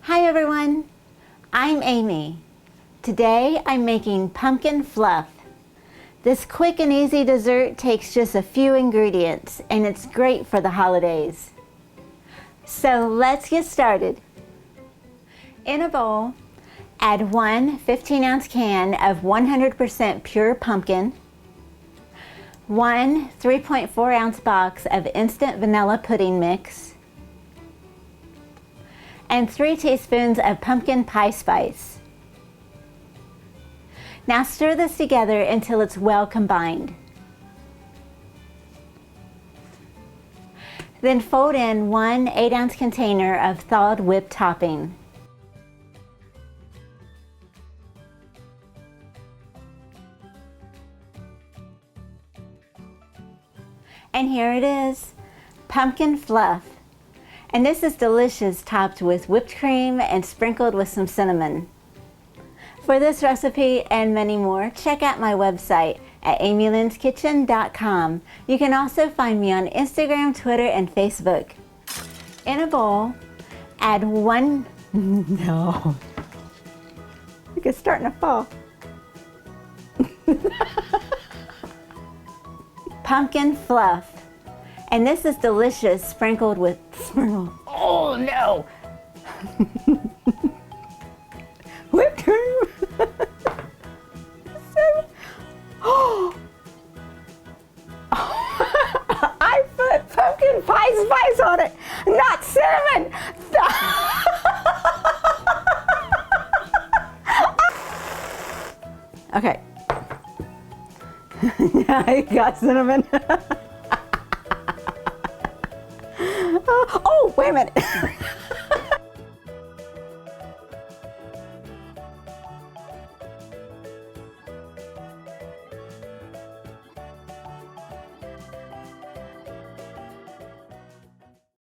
Hi everyone, I'm Amy. Today I'm making pumpkin fluff. This quick and easy dessert takes just a few ingredients and it's great for the holidays. So let's get started. In a bowl, add one 15-ounce can of 100% pure pumpkin, one 3.4-ounce box of instant vanilla pudding mix, and 3 teaspoons of pumpkin pie spice. Now stir this together until it's well combined. Then fold in one 8-ounce container of thawed whipped topping. And here it is, pumpkin fluff. And this is delicious, topped with whipped cream and sprinkled with some cinnamon. For this recipe and many more, check out my website at amylynnskitchen.com. You can also find me on Instagram, Twitter, and Facebook. In a bowl, add one, no, it's starting to fall. Pumpkin fluff. And this is delicious, sprinkled with, oh no! Whipped cream. Oh! I put pumpkin pie spice on it, not cinnamon! Okay. I got cinnamon. Oh, wait a minute.